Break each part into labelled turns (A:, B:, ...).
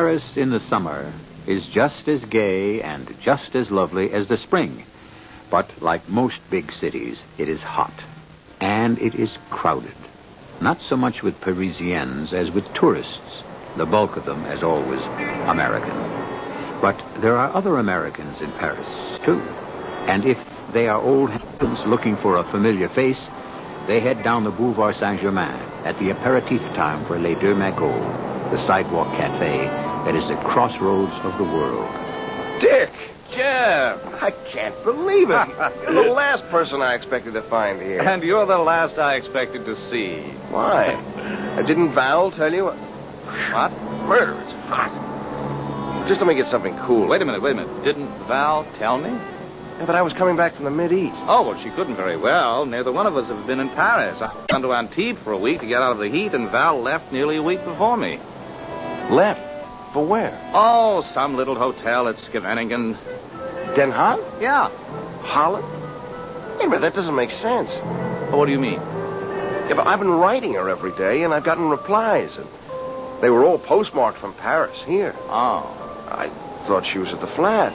A: Paris in the summer is just as gay and just as lovely as the spring. But like most big cities, it is hot. And it is crowded. Not so much with Parisians as with tourists. The bulk of them, as always, American. But there are other Americans in Paris, too. And if they are old hands looking for a familiar face, they head down the Boulevard Saint-Germain at the aperitif time for Les Deux Magots, the sidewalk cafe that is the crossroads of the world.
B: Dick!
C: Jeff!
B: I can't believe it. You're the last person I expected to find here.
C: And you're the last I expected to see.
B: Why? Didn't Val tell you?
C: What?
B: Murder, it's hot. Just let me get something cool.
C: Wait a minute. Didn't Val tell me?
B: Yeah, but I was coming back from the Mideast.
C: Oh, well, she couldn't very well. Neither one of us have been in Paris. I've gone to Antibes for a week to get out of the heat, and Val left nearly a week before me.
B: Left? For where?
C: Oh, some little hotel at Scheveningen.
B: Den Haag?
C: Yeah.
B: Holland? Wait a minute, that doesn't make sense.
C: Oh, what do you mean?
B: Yeah, but I've been writing her every day, and I've gotten replies, and they were all postmarked from Paris, here.
C: Oh.
B: I thought she was at the flat.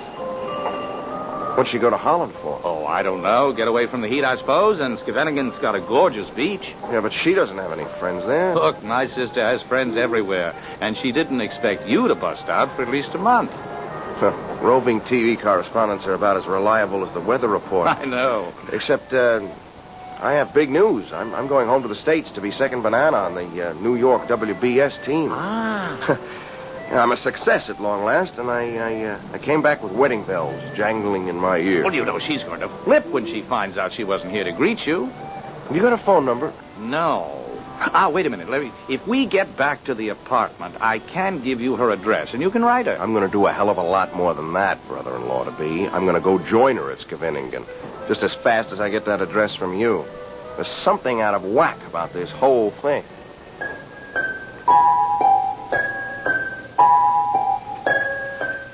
B: What'd she go to Holland for?
C: Oh, I don't know. Get away from the heat, I suppose, and Scheveningen's got a gorgeous beach.
B: Yeah, but she doesn't have any friends there.
C: Look, my sister has friends everywhere, and she didn't expect you to bust out for at least a month.
B: Roving TV correspondents are about as reliable as the weather report.
C: I know.
B: Except, I have big news. I'm going home to the States to be second banana on the New York WBS team.
C: Ah.
B: I'm a success at long last, and I came back with wedding bells jangling in my ear.
C: Well, you know she's going to flip when she finds out she wasn't here to greet you.
B: You got a phone number?
C: No. Wait a minute, Larry. If we get back to the apartment, I can give you her address, and you can write her.
B: I'm going to do a hell of a lot more than that, brother-in-law-to-be. I'm going to go join her at Scheveningen, just as fast as I get that address from you. There's something out of whack about this whole thing.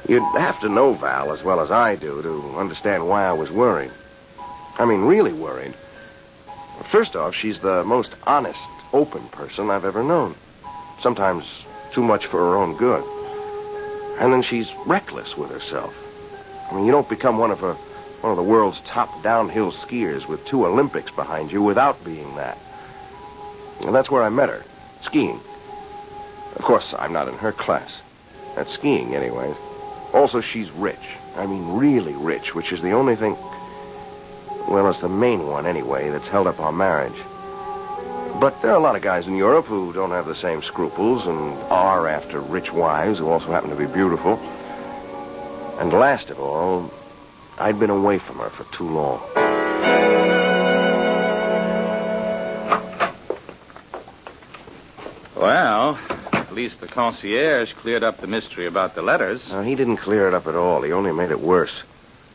B: You'd have to know Val as well as I do to understand why I was worried. I mean, really worried. First off, she's the most honest, open person I've ever known. Sometimes too much for her own good. And then she's reckless with herself. I mean, you don't become one of the world's top downhill skiers with 2 Olympics behind you without being that. And that's where I met her, skiing. Of course, I'm not in her class. At skiing, anyways. Also, she's rich. I mean, really rich, which is the only thing... Well, it's the main one, anyway, that's held up our marriage. But there are a lot of guys in Europe who don't have the same scruples and are after rich wives who also happen to be beautiful. And last of all, I'd been away from her for too long.
C: Well, at least the concierge cleared up the mystery about the letters.
B: No, he didn't clear it up at all. He only made it worse.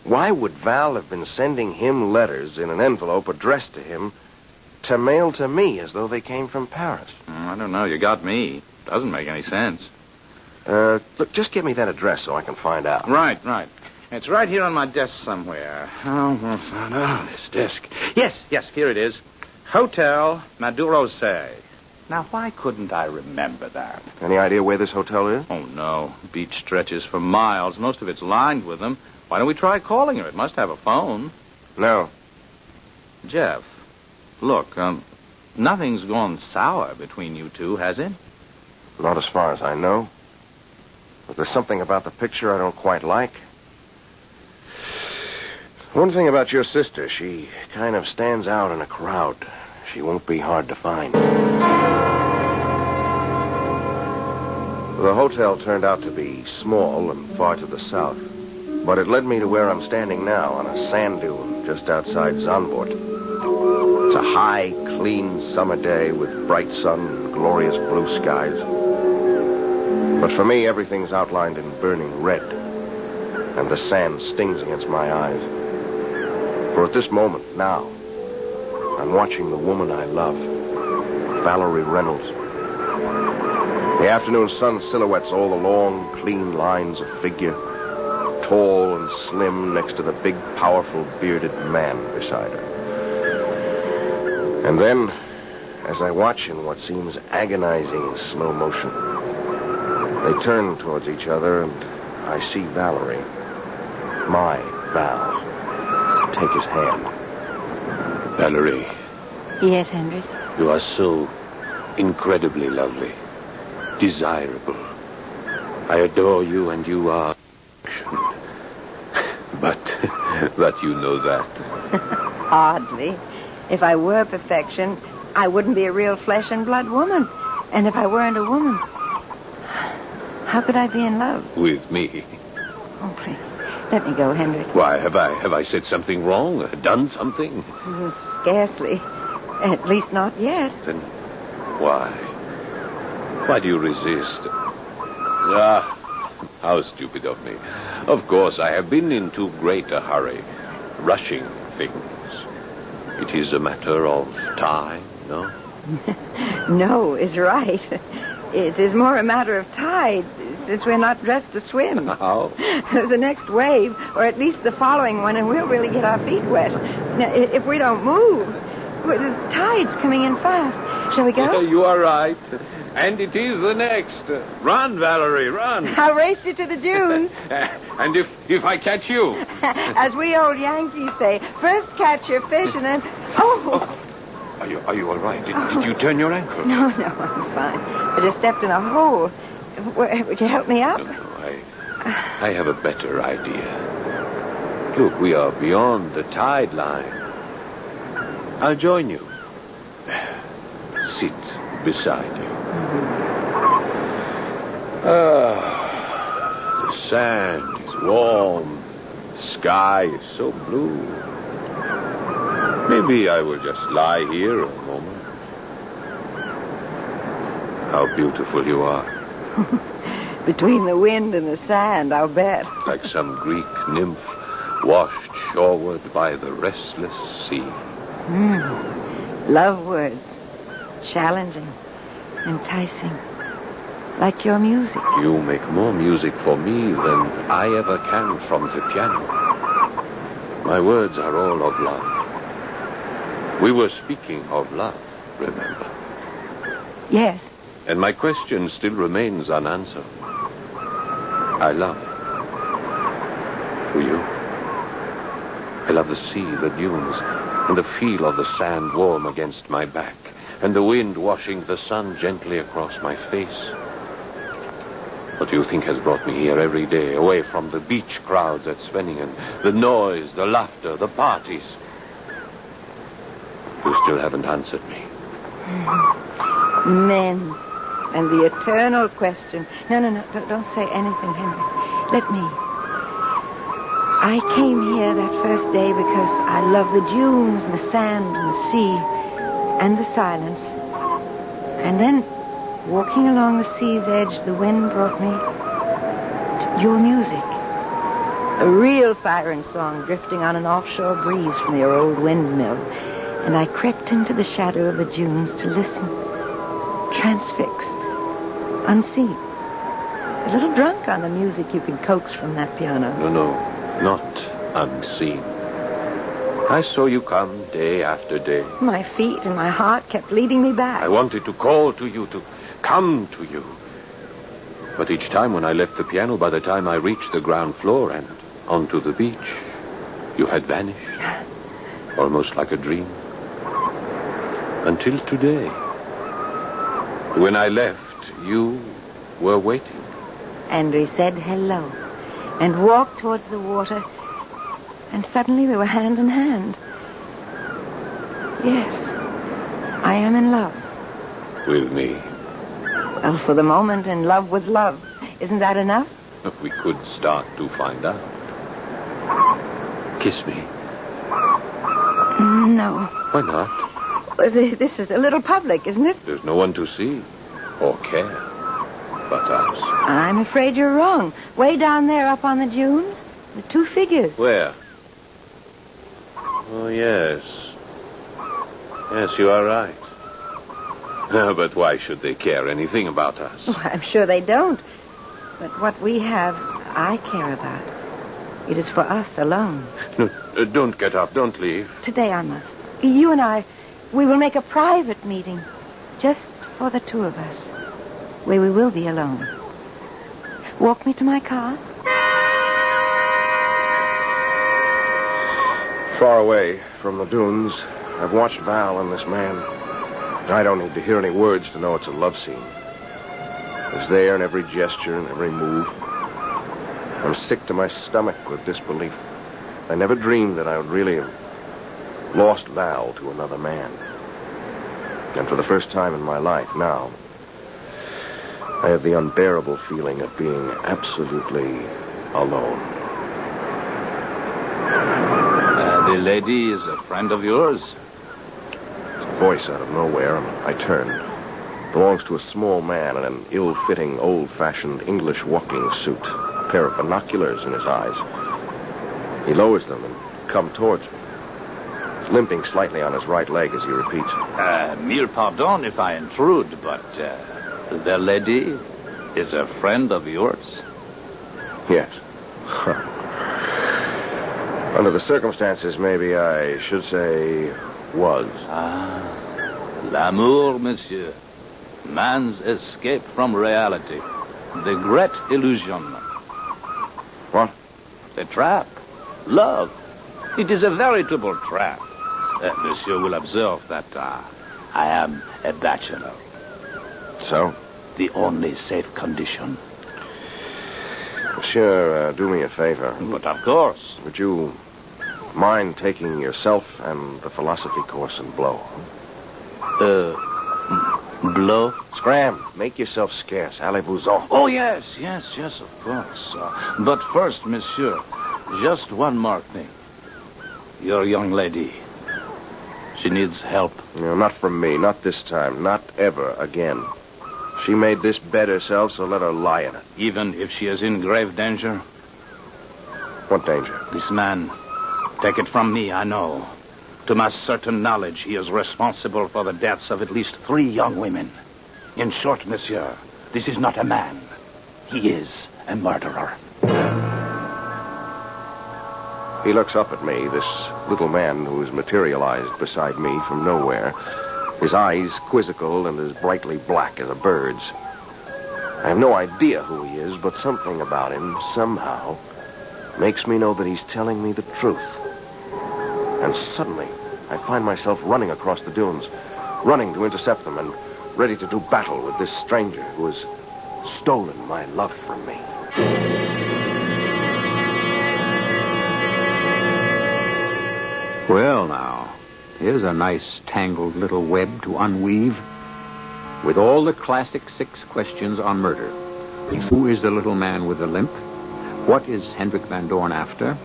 B: Why would Val have been sending him letters in an envelope addressed to him to mail to me as though they came from Paris?
C: I don't know. You got me. Doesn't make any sense.
B: Look, just give me that address so I can find out.
C: Right. It's right here on my desk somewhere. Oh, this desk. Yes, here it is. Hotel Madurose. Now, why couldn't I remember that?
B: Any idea where this hotel is?
C: Oh, no. Beach stretches for miles. Most of it's lined with them. Why don't we try calling her? It must have a phone.
B: No.
C: Jeff, look, nothing's gone sour between you two, has it?
B: Not as far as I know. But there's something about the picture I don't quite like. One thing about your sister, she kind of stands out in a crowd. She won't be hard to find. The hotel turned out to be small and far to the south. But it led me to where I'm standing now, on a sand dune just outside Zandvoort. It's a high, clean summer day with bright sun and glorious blue skies. But for me, everything's outlined in burning red, and the sand stings against my eyes. For at this moment, now, I'm watching the woman I love, Valerie Reynolds. The afternoon sun silhouettes all the long, clean lines of figure, tall and slim next to the big, powerful, bearded man beside her. And then, as I watch in what seems agonizing slow motion, They turn towards each other, and I see Valerie. My Val. Take his hand.
D: Valerie.
E: Yes, Henry?
D: You are so incredibly lovely. Desirable. I adore you, and you are... But you know that.
E: Hardly. If I were perfection, I wouldn't be a real flesh and blood woman. And if I weren't a woman, how could I be in love?
D: With me.
E: Oh, please. Let me go, Henry.
D: Why, have I said something wrong? Done something?
E: Scarcely. At least not yet.
D: Then why? Why do you resist? Ah, how stupid of me. Of course, I have been in too great a hurry, rushing things. It is a matter of time, no?
E: No is right. It is more a matter of tide, since we're not dressed to swim.
D: How?
E: The next wave, or at least the following one, and we'll really get our feet wet. Now, if we don't move, the tide's coming in fast. Shall we go?
D: You are right. And it is the next. Run, Valerie, run.
E: I'll race you to the dunes.
D: And if I catch you?
E: As we old Yankees say, first catch your fish and then... Oh!
D: Are you all right? Did you turn your ankle?
E: No, I'm fine. I just stepped in a hole. Would you help me up?
D: No, I have a better idea. Look, we are beyond the tide line. I'll join you. Sit beside you. Ah, the sand is warm. The sky is so blue. Maybe I will just lie here a moment. How beautiful you are.
E: Between the wind and the sand, I'll bet.
D: Like some Greek nymph washed shoreward by the restless sea.
E: Love words. Challenging. Enticing. Like your music.
D: You make more music for me than I ever can from the piano. My words are all of love. We were speaking of love, remember?
E: Yes.
D: And my question still remains unanswered. I love. Do you? I love the sea, the dunes, and the feel of the sand warm against my back, and the wind washing the sun gently across my face. What do you think has brought me here every day, away from the beach crowds at Svenningen, the noise, the laughter, the parties? You still haven't answered me.
E: Men. And the eternal question. No. Don't say anything, Henry. Let me. I came here that first day because I love the dunes and the sand and the sea and the silence. And then, walking along the sea's edge, the wind brought me to your music. A real siren song drifting on an offshore breeze from your old windmill. And I crept into the shadow of the dunes to listen, transfixed, unseen. A little drunk on the music you can coax from that piano.
D: No, not unseen. I saw you come day after day.
E: My feet and my heart kept leading me back.
D: I wanted to call to you, to come to you. But each time when I left the piano, by the time I reached the ground floor and onto the beach, you had vanished. Almost like a dream. Until today. When I left, you were waiting.
E: And we said hello and walked towards the water, and suddenly we were hand in hand. Yes, I am in love.
D: With me?
E: Well, for the moment, in love with love. Isn't that enough?
D: We could start to find out. Kiss me.
E: No.
D: Why not?
E: This is a little public, isn't it?
D: There's no one to see or care but us.
E: I'm afraid you're wrong. Way down there up on the dunes, the two figures.
D: Where? Oh, yes. Yes, you are right. But why should they care anything about us?
E: Oh, I'm sure they don't. But what we have, I care about. It is for us alone.
D: No, don't get up. Don't leave.
E: Today I must. You and I, we will make a private meeting. Just for the two of us. Where we will be alone. walk me to my car?
B: Far away from the dunes, I've watched Val and this man. I don't need to hear any words to know it's a love scene. It's there in every gesture and every move. I'm sick to my stomach with disbelief. I never dreamed that I would really have lost Val to another man. And for the first time in my life now, I have the unbearable feeling of being absolutely alone.
C: The lady is a friend of yours?
B: It's a voice out of nowhere, and I turned. It belongs to a small man in an ill-fitting, old-fashioned English walking suit. A pair of binoculars in his eyes. He lowers them and comes towards me. He's limping slightly on his right leg as he repeats.
C: Mille pardon if I intrude, but the lady is a friend of yours?
B: Yes. Under the circumstances, maybe I should say was.
C: L'amour, monsieur. Man's escape from reality. The great illusion.
B: What?
C: The trap. Love. It is a veritable trap. Monsieur will observe that I am a bachelor.
B: So?
C: The only safe condition.
B: Monsieur, do me a favor.
C: But of course.
B: Would you mind taking yourself and the philosophy course in blow?
C: Blow?
B: Scram. Make yourself scarce. Allez-vous-en.
C: Oh, yes, of course. But first, monsieur, just one more thing. Your young lady, she needs help.
B: No, not from me. Not this time. Not ever again. She made this bed herself, so let her lie in it.
C: Even if she is in grave danger?
B: What danger?
C: This man, take it from me, I know. To my certain knowledge, he is responsible for the deaths of at least 3 young women. In short, monsieur, this is not a man. He is a murderer.
B: He looks up at me, this little man who has materialized beside me from nowhere. His eyes quizzical and as brightly black as a bird's. I have no idea who he is, but something about him, somehow, makes me know that he's telling me the truth. And suddenly, I find myself running across the dunes, running to intercept them and ready to do battle with this stranger who has stolen my love from me.
A: Well, now, here's a nice tangled little web to unweave with all the classic 6 questions on murder. Who is the little man with the limp? What is Hendrik Van Dorn after?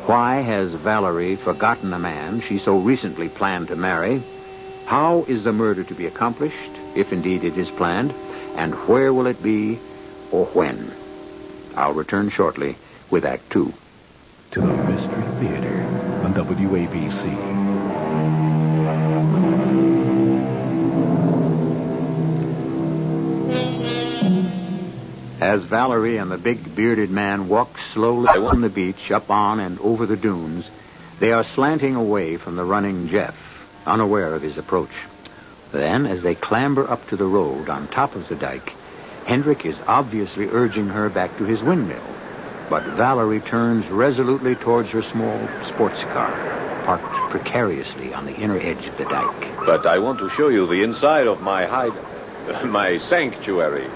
A: Why has Valerie forgotten a man she so recently planned to marry? How is the murder to be accomplished, if indeed it is planned? And where will it be, or when? I'll return shortly with Act 2.
F: To the Mystery Theater on WABC.
A: As Valerie and the big bearded man walk slowly on the beach, up on and over the dunes, they are slanting away from the running Jeff, unaware of his approach. Then, as they clamber up to the road on top of the dike, Hendrik is obviously urging her back to his windmill. But Valerie turns resolutely towards her small sports car, parked precariously on the inner edge of the dike.
D: But I want to show you the inside of my my sanctuary.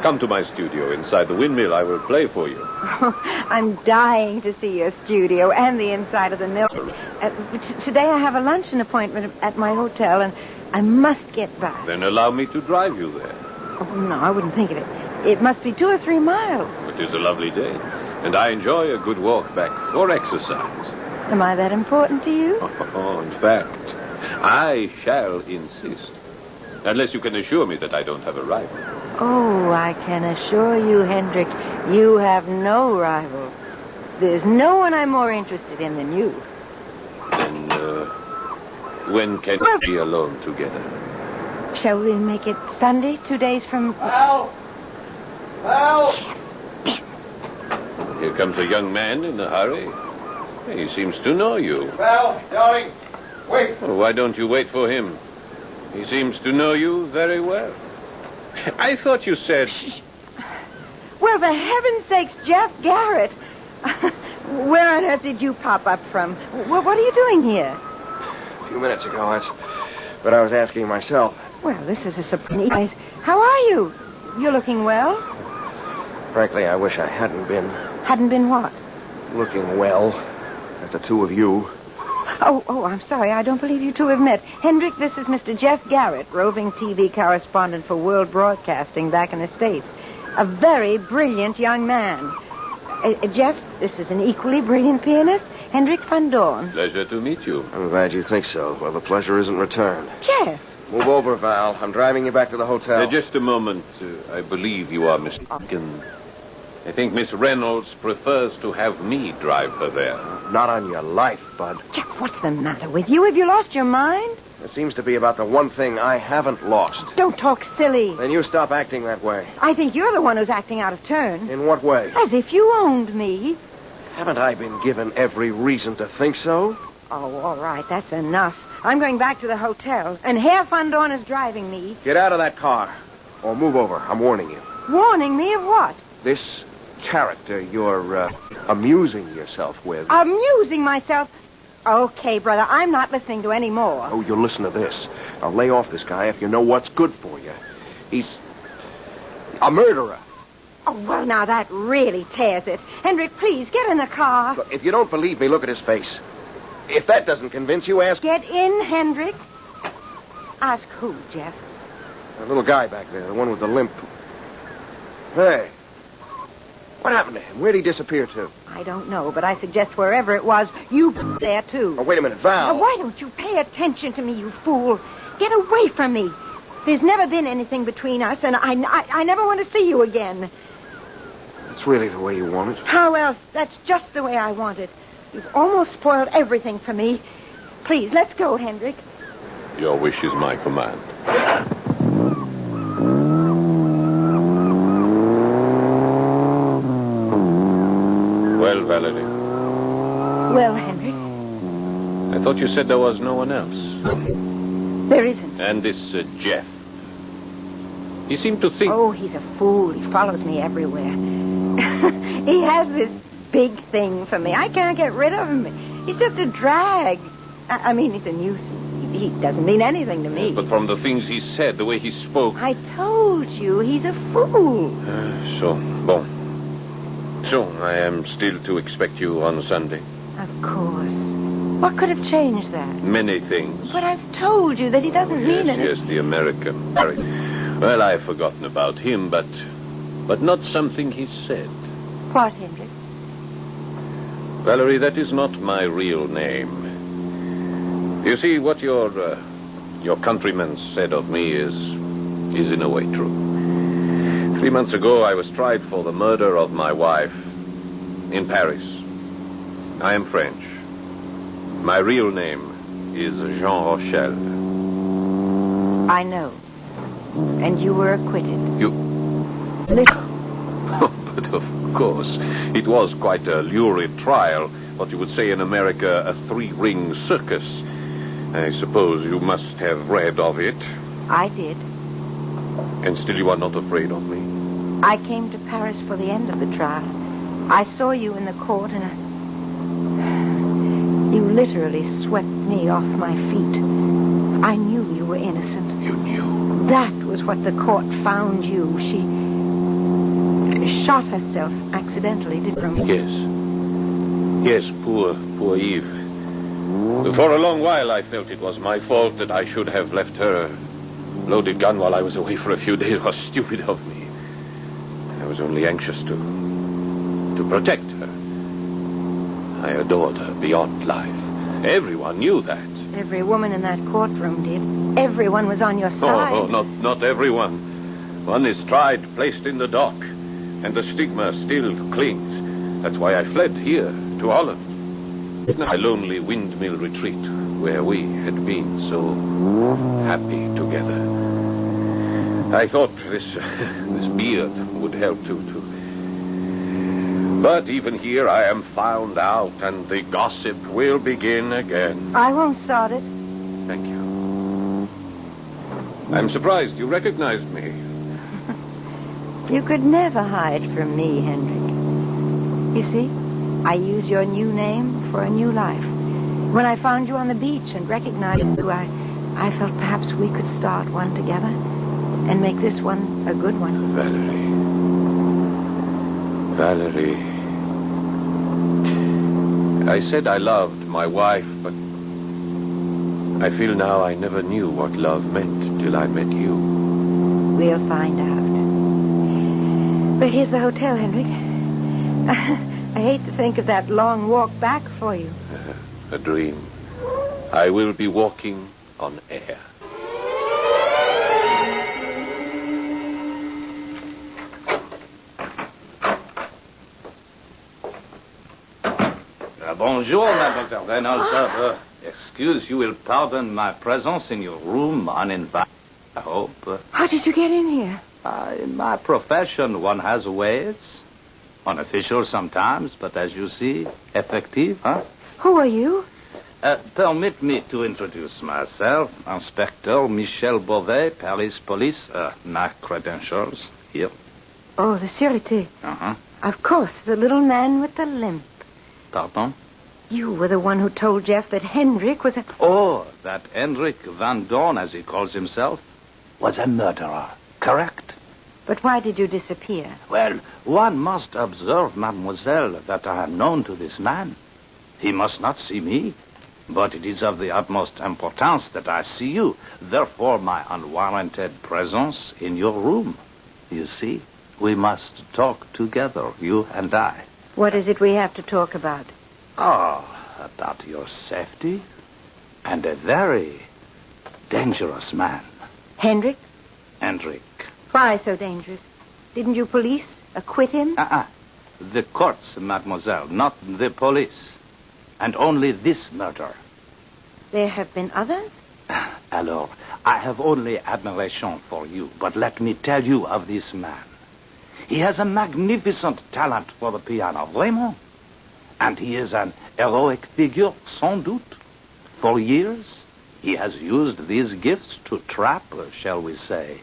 D: Come to my studio inside the windmill. I will play for you.
E: Oh, I'm dying to see your studio and the inside of the mill. Today I have a luncheon appointment at my hotel, and I must get back.
D: Then allow me to drive you there.
E: Oh, no, I wouldn't think of it. It must be 2 or 3 miles.
D: It is a lovely day, and I enjoy a good walk back for exercise.
E: Am I that important to you?
D: Oh, in fact, I shall insist. Unless you can assure me that I don't have a rival.
E: Oh, I can assure you, Hendrik, you have no rival. There's no one I'm more interested in than you.
D: And, when can we be alone together?
E: Shall we make it Sunday, 2 days from...
B: Val! Val!
D: Here comes a young man in a hurry. He seems to know you.
B: Val, darling, wait.
D: Well, why don't you wait for him? He seems to know you very well. I thought you said...
E: Shh. Well, for heaven's sakes, Jeff Garrett. Where on earth did you pop up from? What are you doing here?
B: A few minutes ago, that's what I was asking myself.
E: Well, this is a surprise. How are you? You're looking well?
B: Frankly, I wish I hadn't been.
E: Hadn't been what?
B: Looking well at the two of you.
E: Oh, I'm sorry. I don't believe you two have met. Hendrik, this is Mr. Jeff Garrett, roving TV correspondent for World Broadcasting back in the States. A very brilliant young man. Jeff, this is an equally brilliant pianist, Hendrik van Doorn.
D: Pleasure to meet you.
B: I'm glad you think so. Well, the pleasure isn't returned.
E: Jeff!
B: Move over, Val. I'm driving you back to the hotel.
D: Just a moment. I believe you are mistaken. I think Miss Reynolds prefers to have me drive her there.
B: Not on your life, Bud.
E: Jeff, what's the matter with you? Have you lost your mind?
B: It seems to be about the one thing I haven't lost.
E: Don't talk silly.
B: Then you stop acting that way.
E: I think you're the one who's acting out of turn.
B: In what way?
E: As if you owned me.
B: Haven't I been given every reason to think so?
E: Oh, all right. That's enough. I'm going back to the hotel, and Herr van Doorn is driving me.
B: Get out of that car. Or move over. I'm warning you.
E: Warning me of what?
B: This character you're amusing yourself with.
E: Amusing myself? Okay, brother, I'm not listening to any more.
B: Oh, you'll listen to this. I'll lay off this guy if you know what's good for you. He's a murderer.
E: Oh, well, now that really tears it. Hendrik, please, get in the car.
B: Look, if you don't believe me, look at his face. If that doesn't convince you, ask...
E: Get in, Hendrik. Ask who, Jeff?
B: The little guy back there, the one with the limp. Hey. What happened to him? Where'd he disappear to?
E: I don't know, but I suggest wherever it was, you there, too.
B: Oh, wait a minute, Val.
E: Now, why don't you pay attention to me, you fool? Get away from me. There's never been anything between us, and I never want to see you again.
B: That's really the way you want it?
E: How else? That's just the way I want it. You've almost spoiled everything for me. Please, let's go, Hendrik.
D: Your wish is my command. Well, Valerie.
E: Well, Hendrik?
D: I thought you said there was no one else.
E: There isn't.
D: And this Jeff. He seemed to think...
E: Oh, he's a fool. He follows me everywhere. He has this big thing for me. I can't get rid of him. He's just a drag. I mean, he's a nuisance. He doesn't mean anything to me.
D: But from the things he said, the way he spoke...
E: I told you, he's a fool.
D: Bon. So, I am still to expect you on Sunday?
E: Of course. What could have changed that?
D: Many things.
E: But I've told you that he doesn't mean anything.
D: Yes, the American. Well, I've forgotten about him, but not something he said.
E: What, Hendrik?
D: Valerie, that is not my real name. You see, what your countrymen said of me is in a way true. 3 months ago, I was tried for the murder of my wife in Paris. I am French. My real name is Jean Rochelle.
E: I know. And you were acquitted.
D: You... But of course, it was quite a lurid trial. What you would say in America, a 3-ring circus. I suppose you must have read of it.
E: I did.
D: And still you are not afraid of me?
E: I came to Paris for the end of the trial. I saw you in the court, and you literally swept me off my feet. I knew you were innocent.
D: You knew?
E: That was what the court found you. She shot herself accidentally, didn't she?
D: Yes, poor Eve. For a long while I felt it was my fault, that I should have left her a loaded gun while I was away for a few days. It was stupid of me. I was only anxious to protect her. I adored her beyond life. Everyone knew that.
E: Every woman in that courtroom did. Everyone was on your side.
D: Oh, not everyone. One is tried, placed in the dock, and the stigma still clings. That's why I fled here to Holland. A lonely windmill retreat where we had been so happy together. I thought this beard would help too. But even here I am found out, and the gossip will begin again.
E: I won't start it.
D: Thank you. I'm surprised you recognized me.
E: You could never hide from me, Hendrik. You see, I use your new name for a new life. When I found you on the beach and recognized you, I felt perhaps we could start one together and make this one a good one.
D: Valerie. I said I loved my wife, but I feel now I never knew what love meant till I met you.
E: We'll find out. But here's the hotel, Hendrik. I hate to think of that long walk back for you.
D: A dream. I will be walking on air.
C: Bonjour, Mademoiselle Reynolds. Excuse, you will pardon my presence in your room uninvited, I hope.
E: How did you get in here?
C: In my profession, one has ways. Unofficial sometimes, but as you see, effective, huh?
E: Who are you?
C: Permit me to introduce myself. Inspector Michel Beauvais, Paris Police. My credentials, here.
E: Oh, the Sûreté.
C: Uh-huh.
E: Of course, the little man with the limp.
C: Pardon?
E: You were the one who told Jeff that Hendrik was a...
C: Oh, that Hendrik Van Dorn, as he calls himself, was a murderer. Correct?
E: But why did you disappear?
C: Well, one must observe, mademoiselle, that I am known to this man. He must not see me, but it is of the utmost importance that I see you. Therefore, my unwarranted presence in your room. You see, we must talk together, you and I.
E: What is it we have to talk about?
C: Oh, about your safety and a very dangerous man.
E: Hendrik?
C: Hendrik.
E: Why so dangerous? Didn't you police acquit him?
C: The courts, mademoiselle, not the police. And only this murder.
E: There have been others?
C: Alors, I have only admiration for you, but let me tell you of this man. He has a magnificent talent for the piano, vraiment. And he is an heroic figure, sans doute. For years, he has used these gifts to trap, shall we say,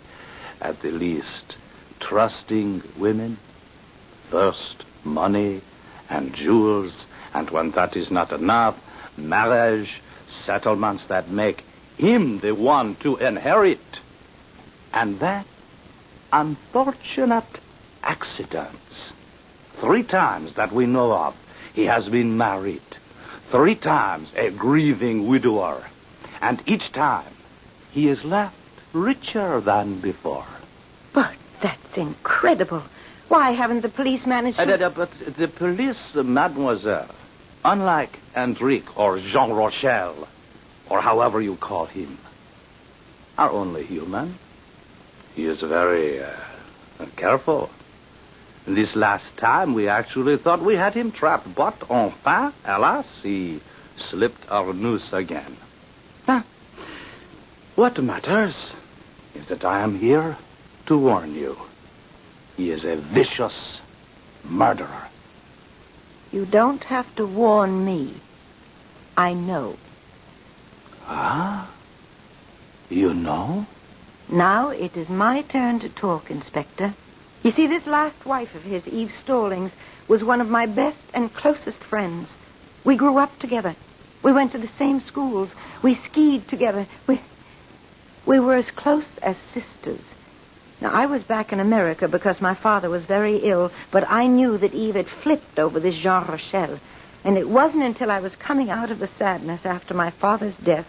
C: at the least, trusting women. First, money and jewels, and when that is not enough, marriage, settlements that make him the one to inherit. And then, unfortunate accidents. 3 times that we know of, he has been married. 3 times a grieving widower. And each time, he is left richer than before.
E: But that's incredible. Why haven't the police managed to...
C: But the police, mademoiselle, unlike Hendrik or Jean Rochelle, or however you call him, are only human. He is very careful. This last time, we actually thought we had him trapped, but enfin, alas, he slipped our noose again. What matters is that I am here to warn you. He is a vicious murderer.
E: You don't have to warn me. I know.
C: You know?
E: Now it is my turn to talk, Inspector. You see, this last wife of his, Eve Stallings, was one of my best and closest friends. We grew up together. We went to the same schools. We skied together. We were as close as sisters. Now, I was back in America because my father was very ill, but I knew that Eve had flipped over this Jean Rochelle. And it wasn't until I was coming out of the sadness after my father's death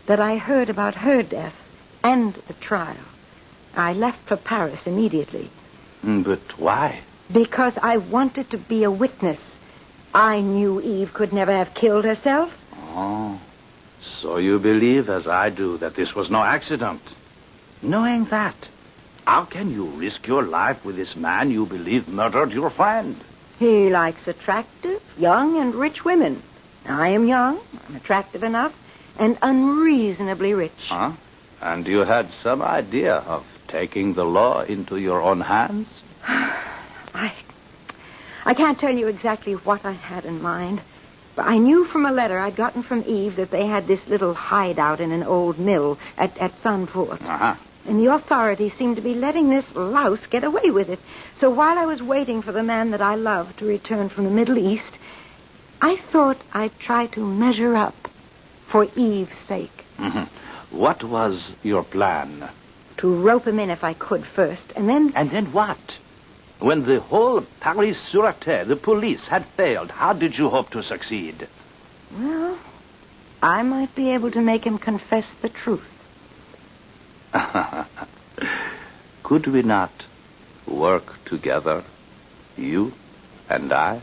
E: that I heard about her death and the trial. I left for Paris immediately.
C: But why?
E: Because I wanted to be a witness. I knew Eve could never have killed herself.
C: Oh, so you believe, as I do, that this was no accident. Knowing that, how can you risk your life with this man you believe murdered your friend?
E: He likes attractive, young, and rich women. I am young, I'm attractive enough, and unreasonably rich.
C: And you had some idea of taking the law into your own hands?
E: I can't tell you exactly what I had in mind. But I knew from a letter I'd gotten from Eve that they had this little hideout in an old mill at Sunfort. And the authorities seem to be letting this louse get away with it. So while I was waiting for the man that I love to return from the Middle East, I thought I'd try to measure up for Eve's sake.
C: Mm-hmm. What was your plan?
E: To rope him in if I could first, and then...
C: And then what? When the whole Paris Sûreté, the police, had failed, how did you hope to succeed?
E: Well, I might be able to make him confess the truth.
C: Could we not work together, you and I?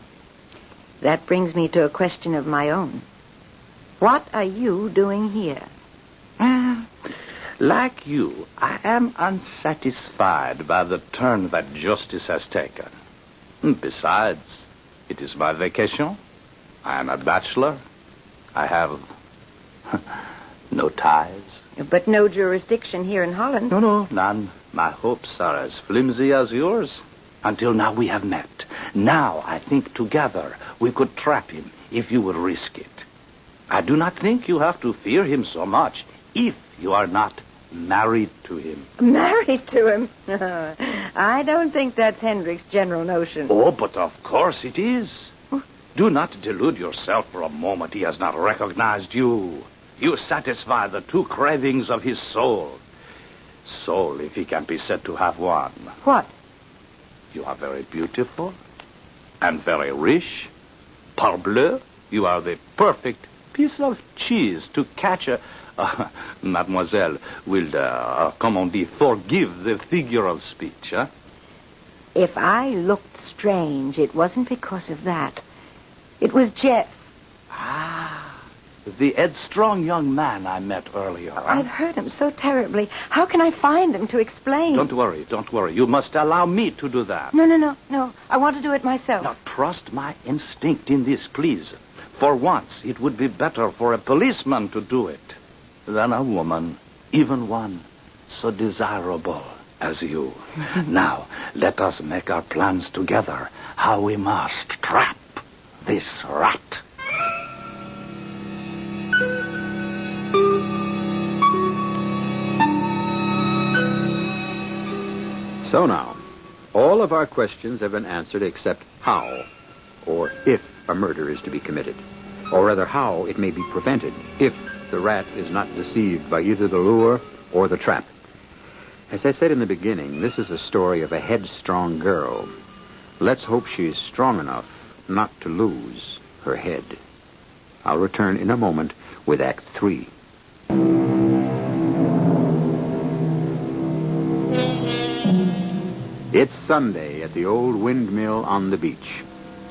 E: That brings me to a question of my own. What are you doing here?
C: Like you, I am unsatisfied by the turn that justice has taken. Besides, it is my vacation. I am a bachelor. I have no ties.
E: But no jurisdiction here in Holland.
C: No, none. My hopes are as flimsy as yours. Until now we have met. Now I think together we could trap him if you would risk it. I do not think you have to fear him so much if you are not married to him.
E: Married to him? I don't think that's Hendrik's general notion.
C: Oh, but of course it is. Do not delude yourself for a moment. He has not recognized you. You satisfy the two cravings of his soul. Soul, if he can be said to have one.
E: What?
C: You are very beautiful and very rich. Parbleu, you are the perfect piece of cheese to catch a... Mademoiselle will, comme on dit, forgive the figure of speech, huh?
E: If I looked strange, it wasn't because of that. It was Jeff.
C: The headstrong young man I met earlier. Huh?
E: I've hurt him so terribly. How can I find him to explain?
C: Don't worry. You must allow me to do that.
E: No. I want to do it myself.
C: Now, trust my instinct in this, please. For once, it would be better for a policeman to do it than a woman, even one so desirable as you. Now, let us make our plans together, how we must trap this rat.
A: So now, all of our questions have been answered except how, or if, a murder is to be committed. Or rather, how it may be prevented if the rat is not deceived by either the lure or the trap. As I said in the beginning, this is a story of a headstrong girl. Let's hope she's strong enough not to lose her head. I'll return in a moment with Act 3. It's Sunday at the old windmill on the beach.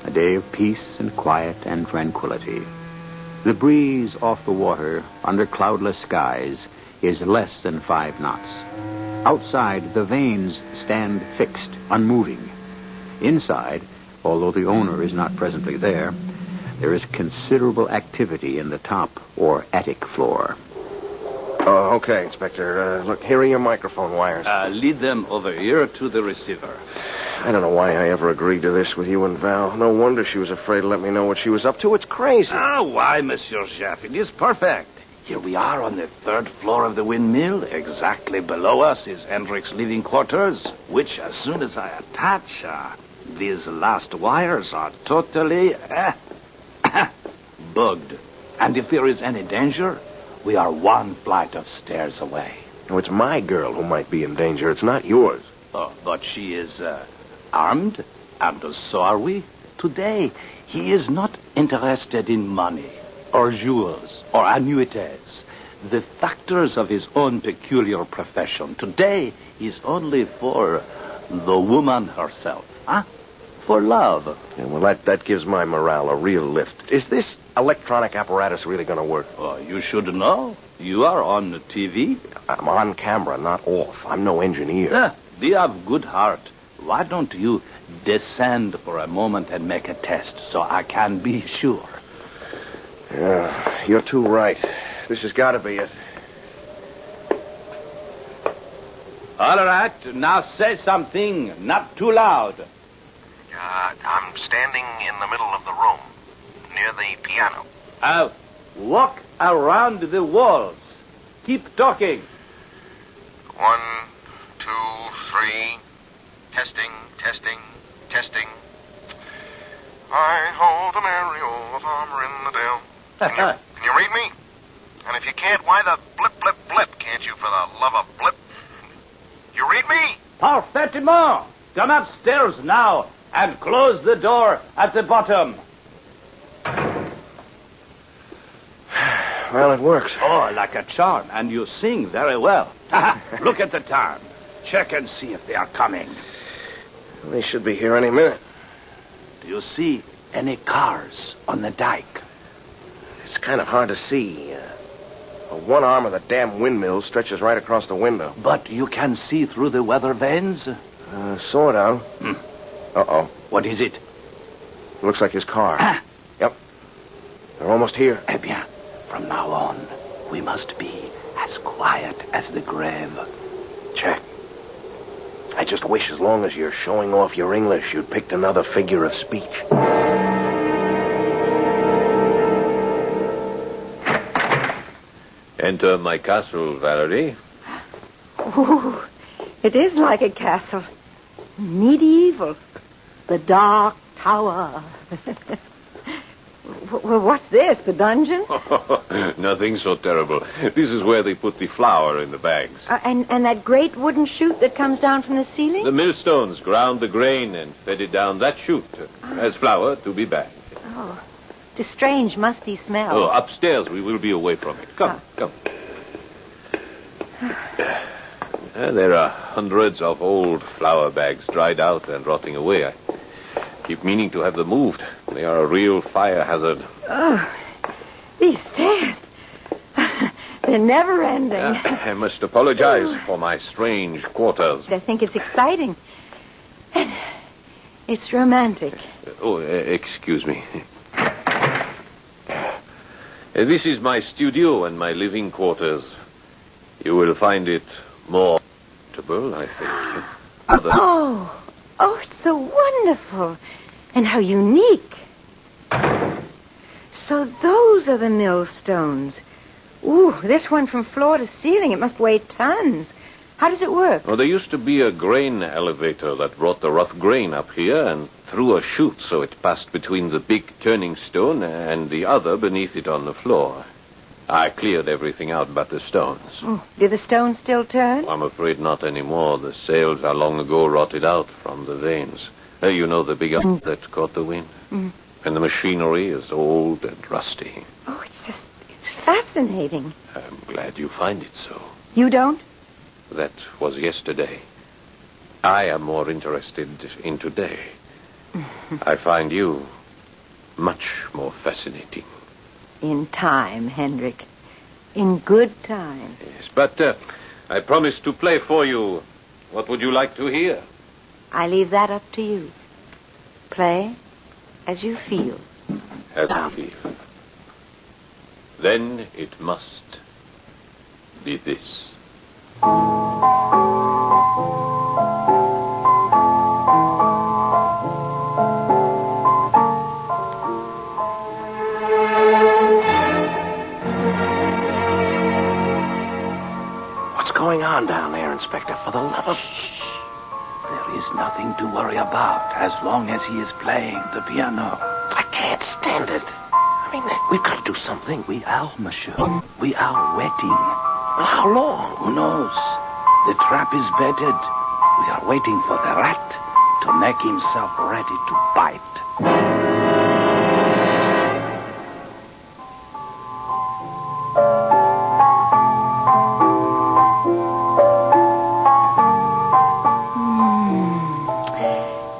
A: A day of peace and quiet and tranquility. The breeze off the water under cloudless skies is less than 5 knots. Outside, the vanes stand fixed, unmoving. Inside, although the owner is not presently there is considerable activity in the top or attic floor.
B: Okay, Inspector. Look, here are your microphone wires.
C: Lead them over here to the receiver.
B: I don't know why I ever agreed to this with you and Val. No wonder she was afraid to let me know what she was up to. It's crazy.
C: Why, Monsieur Chef? It is perfect. Here we are on the 3rd floor of the windmill. Exactly below us is Hendrik's living quarters, which, as soon as I attach, these last wires are totally bugged. And if there is any danger, we are 1 flight of stairs away.
B: Oh, it's my girl who might be in danger. It's not yours.
C: Oh, but she is armed, and so are we. Today, he is not interested in money, or jewels, or annuities, the factors of his own peculiar profession. Today, he's only for the woman herself, for love.
B: Yeah, well, that gives my morale a real lift. Is this electronic apparatus really going to work?
C: Oh, you should know. You are on TV.
B: I'm on camera, not off. I'm no engineer.
C: Be of good heart. Why don't you descend for a moment and make a test so I can be sure?
B: Yeah, you're too right. This has got to be it.
C: All right, now say something, not too loud.
B: I'm standing in the middle of the room, near the piano.
C: Walk around the walls. Keep talking.
B: 1, Can you read me? And if you can't, why the blip, blip, blip? Can't you, for the love of blip? You read me?
C: Parfaitement. Come upstairs now and close the door at the bottom.
B: Well, it works.
C: Oh, like a charm. And you sing very well. Look at the time. Check and see if they are coming.
B: They should be here any minute.
C: Do you see any cars on the dike?
B: It's kind of hard to see. One arm of the damn windmill stretches right across the window.
C: But you can see through the weather vanes?
B: Sort of. Uh-oh.
C: What is it?
B: Looks like his car. Yep. They're almost here.
C: Eh bien, from now on, we must be as quiet as the grave.
B: Check. I just wish as long as you're showing off your English, you'd picked another figure of speech.
D: Enter my castle, Valerie.
E: Ooh, it is like a castle. Medieval. The Dark Tower. Well, what's this, the dungeon?
D: Nothing so terrible. This is where they put the flour in the bags.
E: And that great wooden chute that comes down from the ceiling?
D: The millstones ground the grain and fed it down that chute as flour to be bagged.
E: Oh, it's a strange, musty smell.
D: Oh, upstairs we will be away from it. Come. There are hundreds of old flour bags dried out and rotting away. I keep meaning to have them moved. They are a real fire hazard.
E: Oh, these stairs. They're never ending.
D: I must apologize for my strange quarters.
E: I think it's exciting. And it's romantic.
D: Excuse me. This is my studio and my living quarters. You will find it more comfortable, I think.
E: Oh, it's so wonderful. And how unique. So those are the millstones. Ooh, this one from floor to ceiling. It must weigh tons. How does it work?
D: Well, there used to be a grain elevator that brought the rough grain up here and through a chute so it passed between the big turning stone and the other beneath it on the floor. I cleared everything out but the stones.
E: Oh, do the stones still turn?
D: I'm afraid not anymore. The sails are long ago rotted out from the vanes. You know, the big up that caught the wind. And the machinery is old and rusty.
E: Oh, it's fascinating.
D: I'm glad you find it so.
E: You don't?
D: That was yesterday. I am more interested in today. I find you much more fascinating.
E: In time, Hendrik. In good time.
D: Yes, but I promised to play for you. What would you like to hear?
E: I leave that up to you. Play as you feel.
D: As I feel. Then it must be this.
B: What's going on down there, Inspector? For the love of...
C: There is nothing to worry about as long as he is playing the piano.
B: I can't stand it. I mean, we've got to do something.
C: We are, monsieur. We are waiting.
B: Well, how long?
C: Who knows? The trap is bedded. We are waiting for the rat to make himself ready to bite.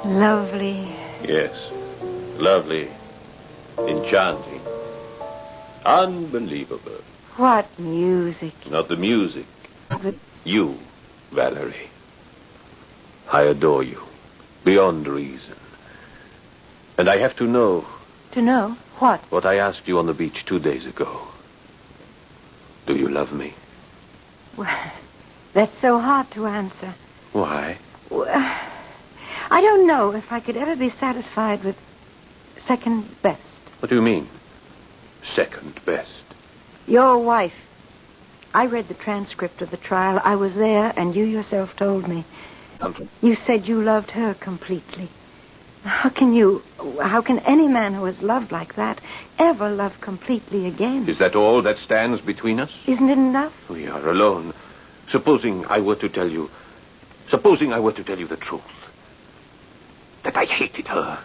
E: Lovely.
D: Yes, lovely, enchanting, unbelievable.
E: What music.
D: Not the music. You, Valerie. I adore you, beyond reason. And I have to know...
E: To know what?
D: What I asked you on the beach 2 days ago. Do you love me?
E: Well, that's so hard to answer.
D: Why?
E: Well, I don't know if I could ever be satisfied with second best.
D: What do you mean, second best?
E: Your wife. I read the transcript of the trial. I was there, and you yourself told me. You said you loved her completely. How can any man who has loved like that ever love completely again?
D: Is that all that stands between us?
E: Isn't it enough?
D: We are alone. Supposing I were to tell you the truth. That I hated her.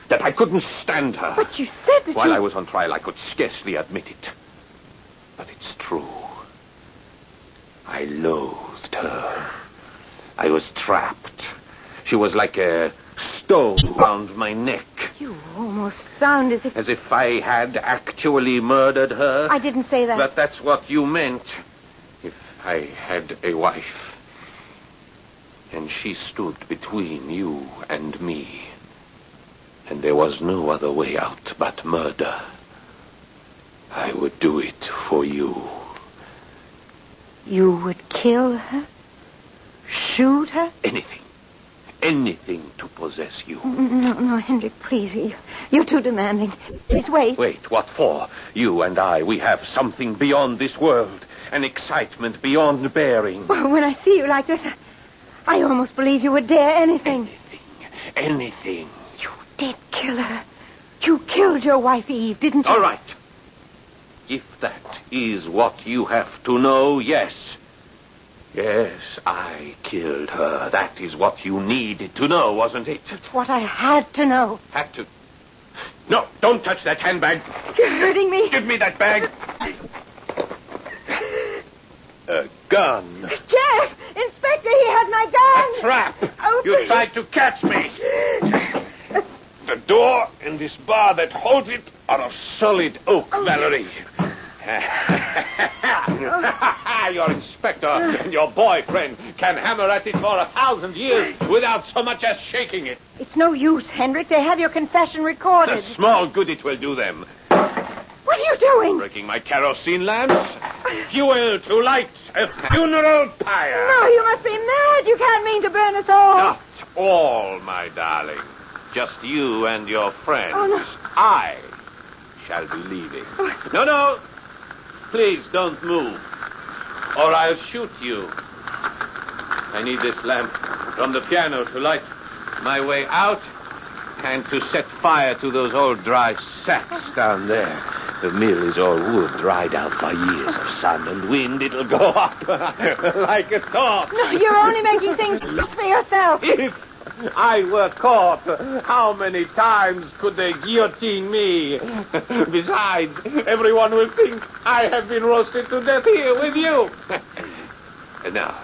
D: That I couldn't stand her.
E: But you said that
D: While I was on trial, I could scarcely admit it. But it's true. I loathed her. I was trapped. She was like a stone around my neck.
E: You almost sound as if...
D: As if I had actually murdered her.
E: I didn't say that.
D: But that's what you meant. If I had a wife. And she stood between you and me. And there was no other way out but murder. I would do it for you.
E: You would kill her? Shoot her?
D: Anything. Anything to possess you.
E: No, Hendrik, please. You're too demanding. Please wait.
D: Wait, what for? You and I, we have something beyond this world. An excitement beyond bearing.
E: Well, when I see you like this, I almost believe you would dare anything.
D: Anything.
E: You did kill her. You killed your wife, Eve, didn't you?
D: All right. If that is what you have to know, yes. Yes, I killed her. That is what you needed to know, wasn't it?
E: It's what I had to know.
D: Had to... No, don't touch that handbag.
E: You're hurting me.
D: Give me that bag. A gun.
E: Jeff! Inspector, he has my gun!
D: A trap.
E: Oh,
D: You
E: please.
D: tried to catch me. The door and this bar that holds it are of solid oak, Valerie. Your inspector and your boyfriend can hammer at it for 1,000 years without so much as shaking it.
E: It's no use, Hendrik. They have your confession recorded.
D: Small good it will do them.
E: What are you doing?
D: Breaking my kerosene lamps. Fuel to light a funeral pyre.
E: No, you must be mad. You can't mean to burn us all.
D: Not all, my darling. Just you and your friends.
E: Oh, no.
D: I shall be leaving. No. Please don't move, or I'll shoot you. I need this lamp from the piano to light my way out and to set fire to those old dry sacks down there. The mill is all wood, dried out by years of sun and wind. It'll go up like a torch.
E: No, you're only making things worse for yourself.
D: If I were caught, how many times could they guillotine me? Besides, everyone will think I have been roasted to death here with you. Now,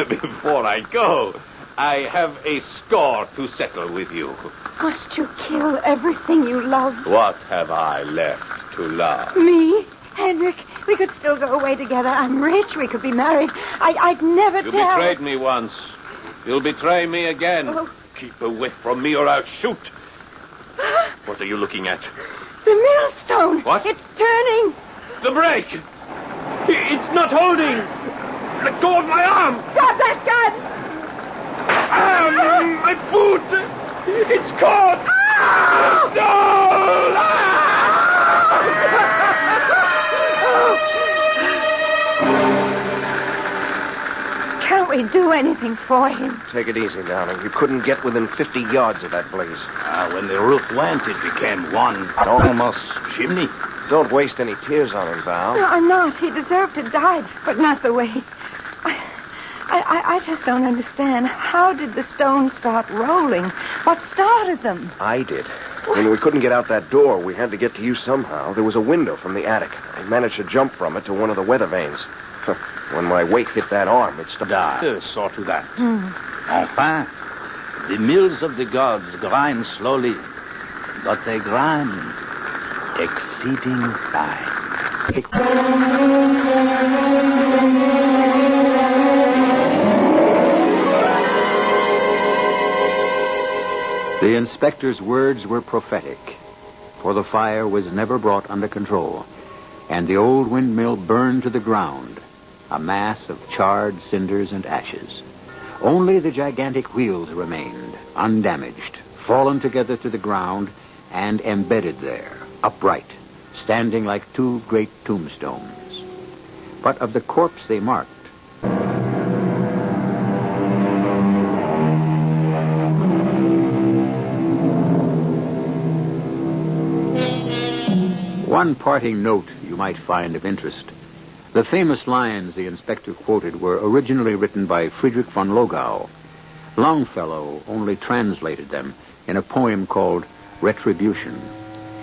D: before I go, I have a score to settle with you.
E: Must you kill everything you love?
D: What have I left to love?
E: Me? Hendrik, we could still go away together. I'm rich. We could be married. I'd never
D: You
E: tell.
D: betrayed me once. You'll betray me again.
E: Oh.
D: Keep away from me or I'll shoot. What are you looking at?
E: The millstone.
D: What?
E: It's turning.
D: The brake. It's not holding. Let go of my arm.
E: Drop that gun.
D: My foot. It's caught.
E: Can't we do anything for him?
B: Take it easy, darling. You couldn't get within 50 yards of that blaze.
C: When the roof went, it became one almost chimney.
B: Don't waste any tears on him, Val.
E: No, I'm not. He deserved to die, but not the way. I just don't understand. How did the stones start rolling? What started them?
B: I did. When we couldn't get out that door, we had to get to you somehow. There was a window from the attic. I managed to jump from it to one of the weather vanes. When my weight hit that arm, it stopped.
C: Saw to that. Enfin, the mills of the gods grind slowly, but they grind exceeding fine.
A: The inspector's words were prophetic, for the fire was never brought under control, and the old windmill burned to the ground, a mass of charred cinders and ashes. Only the gigantic wheels remained, undamaged, fallen together to the ground, and embedded there, upright, standing like two great tombstones. But of the corpse they marked, One parting note you might find of interest. The famous lines the inspector quoted were originally written by Friedrich von Logau. Longfellow only translated them in a poem called Retribution.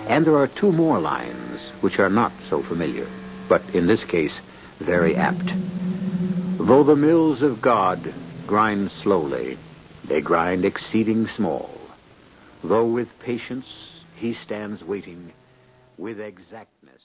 A: And there are two more lines which are not so familiar, but in this case, very apt. Though the mills of God grind slowly, they grind exceeding small. Though with patience he stands waiting, with exactness